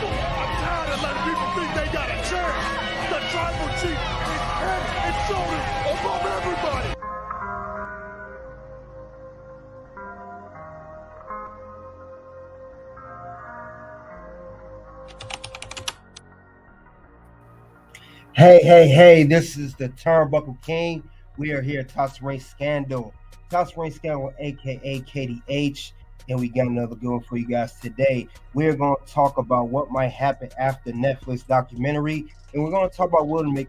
I'm tired of letting people think they got a chance. The tribal chief is head and shoulders above everybody. Hey, this is the Turnbuckle King. We are here at Toss Ring Scandal, aka KDH, and we got another good one for you guys today. We're going to talk about what might happen after Netflix documentary, and we're going to talk about will Mr.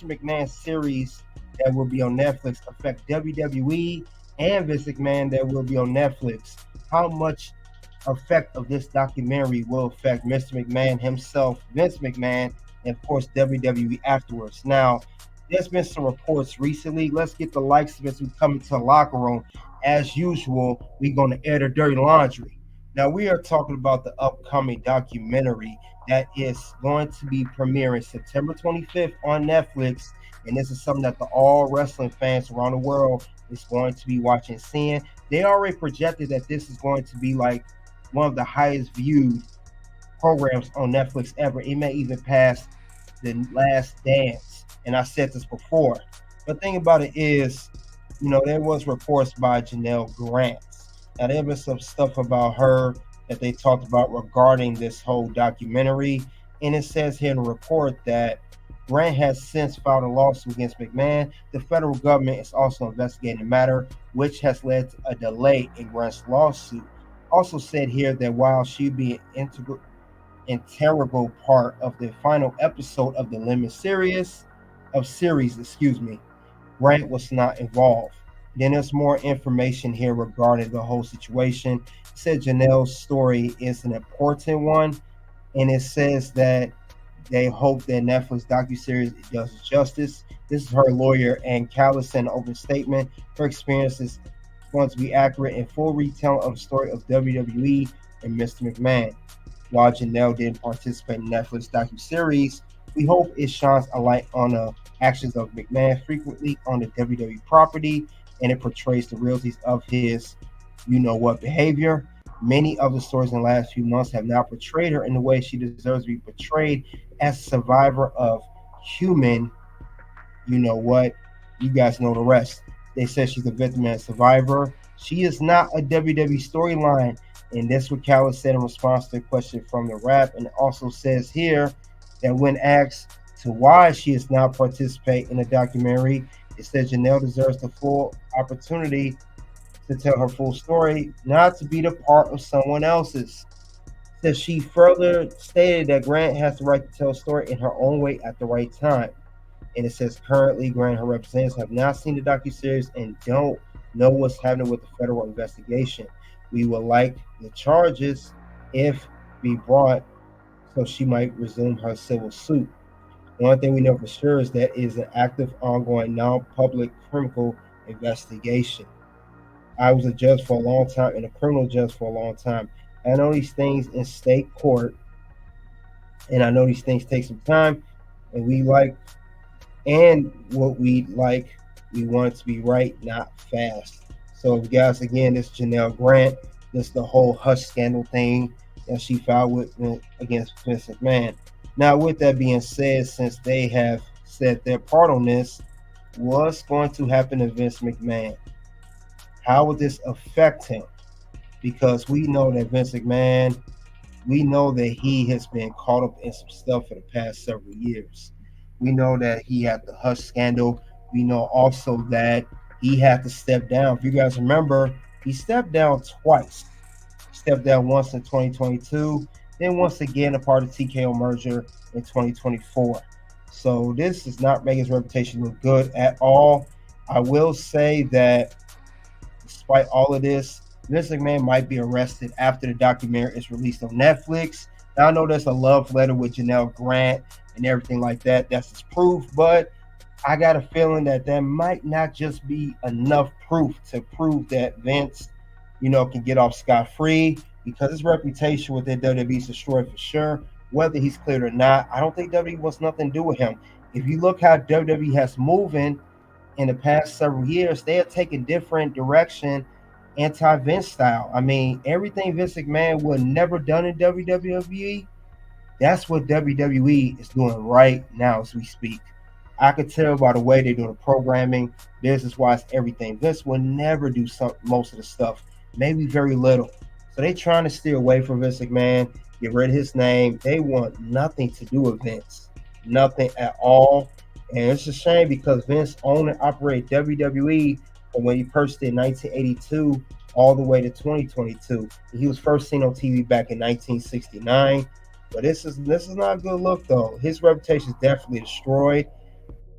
McMahon series that will be on Netflix affect WWE and Vince McMahon that will be on Netflix. How much effect of this documentary will affect Mr. McMahon himself, Vince McMahon, and of course WWE afterwards. Now, there's been some reports recently. Let's get the likes of us who come into the locker room. As usual, we're going to air the dirty laundry. Now, we are talking about the upcoming documentary that is going to be premiering September 25th on Netflix. And this is something that the all wrestling fans around the world is going to be watching, seeing. They already projected that this is going to be like one of the highest viewed programs on Netflix ever. It may even pass The Last Dance. And I said this before. But the thing about it is, there was reports by Janelle Grant. Now, there was some stuff about her that they talked about regarding this whole documentary. And it says here in the report that Grant has since filed a lawsuit against McMahon. The federal government is also investigating the matter, which has led to a delay in Grant's lawsuit. Also said here that while she'd be an integral part of the final episode of the Lemon series, Grant was not involved. Then there's more information here regarding the whole situation. It said Janelle's story is an important one, and it says that they hope that Netflix docuseries does justice. This is her lawyer, and Callis sent an open statement. Her experience is going to be accurate and full retelling of the story of WWE and Mr. McMahon. While Janelle didn't participate in Netflix docuseries, we hope it shines a light on the actions of McMahon frequently on the WWE property, and it portrays the realities of his behavior. Many of the stories in the last few months have not portrayed her in the way she deserves to be portrayed as a survivor of human, you guys know the rest. They said she's a victim and a survivor. She is not a WWE storyline. And that's what Callis said in response to a question from the rap. And it also says here that when asked to why she is not participating in the documentary, it says Janelle deserves the full opportunity to tell her full story, not to be the part of someone else's. Says she further stated that Grant has the right to tell a story in her own way at the right time. And it says currently Grant and her representatives have not seen the docuseries and don't know what's happening with the federal investigation. We would like the charges, if be brought, so she might resume her civil suit. The only thing we know for sure is that it is an active, ongoing, non-public criminal investigation. I was a judge for a long time and a criminal judge for a long time. I know these things in state court, and I know these things take some time, and we want it to be right, not fast. So, guys, again, this is Janelle Grant. This is the whole hush scandal thing that she filed against Vince McMahon. Now, with that being said, since they have said their part on this, what's going to happen to Vince McMahon? How will this affect him? Because we know that Vince McMahon, we know that he has been caught up in some stuff for the past several years. We know that he had the hush scandal. We know also that he had to step down. If you guys remember, he stepped down twice. He stepped down once in 2022, then once again a part of TKO merger in 2024. So this does not make his reputation look good at all. I will say that despite all of this, Vince McMahon might be arrested after the documentary is released on Netflix. Now, I know there's a love letter with Janelle Grant and everything like that. That's his proof, but I got a feeling that there might not just be enough proof to prove that Vince, can get off scot-free, because his reputation within WWE is destroyed for sure. Whether he's cleared or not, I don't think WWE wants nothing to do with him. If you look how WWE has moving in the past several years, they are taking different direction, anti-Vince style. I mean, everything Vince McMahon would never done in WWE, That's what WWE is doing right now as we speak. I could tell by the way they're doing the programming, business-wise, everything. Vince will never do most of the stuff, maybe very little. So they trying to steer away from Vince McMahon, get rid of his name. They want nothing to do with Vince, nothing at all. And it's a shame because Vince owned and operated WWE from when he purchased it in 1982 all the way to 2022. He was first seen on TV back in 1969. But this is not a good look though. His reputation is definitely destroyed.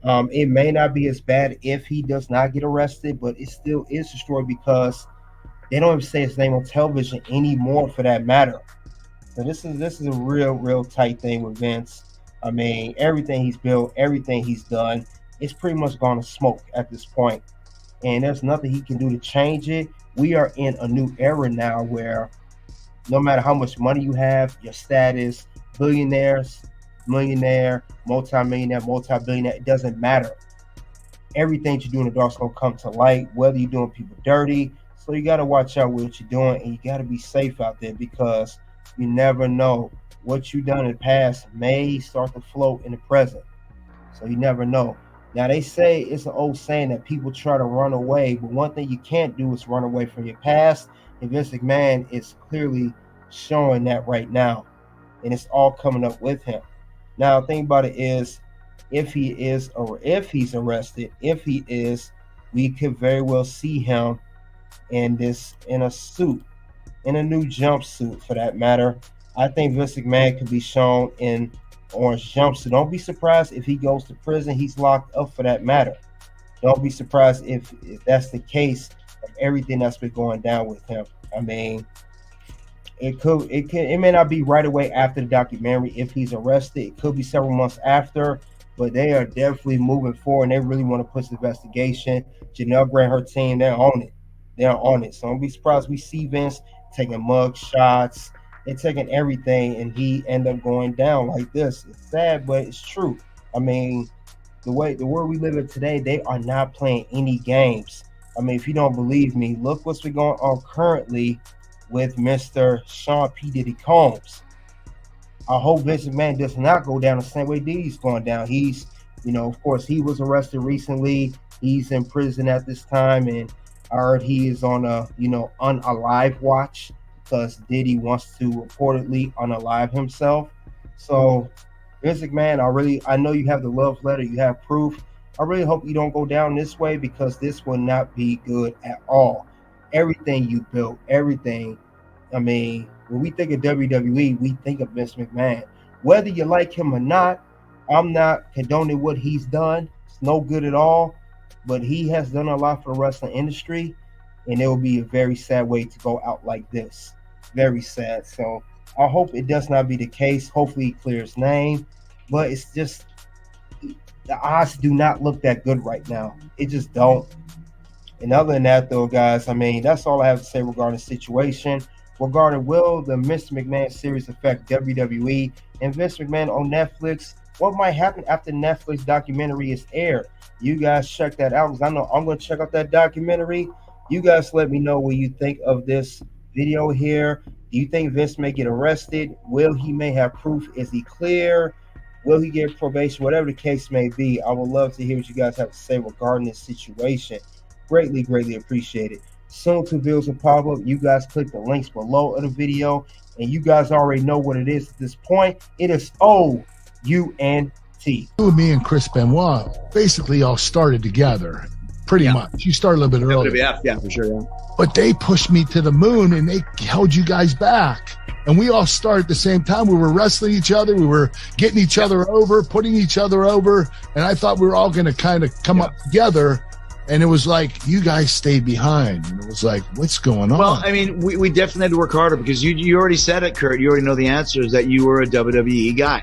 It may not be as bad if he does not get arrested, but it still is destroyed because they don't even say his name on television anymore, for that matter. So this is a real tight thing with Vince. I mean, everything he's built, everything he's done, it's pretty much gone to smoke at this point, and there's nothing he can do to change it. We are in a new era now where no matter how much money you have, your status, billionaires, millionaire, multi-millionaire, multi-billionaire, it doesn't matter. Everything you do in the dark is going to come to light, whether you're doing people dirty. So you got to watch out what you're doing, and you got to be safe out there because you never know. What you've done in the past may start to float in the present. So you never know. Now, they say it's an old saying that people try to run away, but one thing you can't do is run away from your past. And Vince McMahon is clearly showing that right now, and it's all coming up with him. Now, the thing about it is, if he's arrested, we could very well see him in a suit, in a new jumpsuit for that matter. I think Vince McMahon could be shown in orange jumpsuit. Don't be surprised if he goes to prison. He's locked up for that matter. Don't be surprised if that's the case of everything that's been going down with him. I mean, it may not be right away after the documentary if he's arrested. It could be several months after, but they are definitely moving forward and they really want to push the investigation. Janelle Grant, her team, they're on it. They're on it. So don't be surprised we see Vince taking mug shots and taking everything, and he end up going down like this. It's sad, but it's true. I mean, the world we live in today, they are not playing any games. I mean, if you don't believe me, look what's been going on currently with Mr. Sean P. Diddy Combs. I hope Vince McMahon does not go down the same way Diddy's going down. He's, of course, he was arrested recently. He's in prison at this time, and I heard he is on a, unalive watch because Diddy wants to reportedly unalive himself. So, Vince McMahon, I know you have the love letter, you have proof. I really hope you don't go down this way because this will not be good at all. Everything you built, everything. I mean, when we think of WWE, we think of Vince McMahon. Whether you like him or not, I'm not condoning what he's done. It's no good at all. But he has done a lot for the wrestling industry, and it will be a very sad way to go out like this. Very sad. So I hope it does not be the case. Hopefully he clears his name. But it's just, the odds do not look that good right now. It just don't. And other than that, though, guys, I mean, that's all I have to say regarding the situation. Regarding will the Mr. McMahon series affect WWE and Vince McMahon on Netflix? What might happen after Netflix documentary is aired? You guys check that out because I know I'm going to check out that documentary. You guys let me know what you think of this video here. Do you think Vince may get arrested? Will he may have proof? Is he clear? Will he get probation? Whatever the case may be, I would love to hear what you guys have to say regarding this situation. Greatly appreciate it. Soon to videos will pop up. You guys click the links below of the video, and you guys already know what it is at this point. It is OUNT. Me and Chris Benoit basically all started together, pretty much. You started a little bit earlier. Yeah, for sure. Yeah. But they pushed me to the moon, and they held you guys back. And we all started at the same time. We were wrestling each other. We were getting each other over, putting each other over. And I thought we were all going to kind of come up together. And it was like, you guys stayed behind. And it was like, what's going on? Well, I mean, we definitely had to work harder because you already said it, Kurt. You already know the answer is that you were a WWE guy.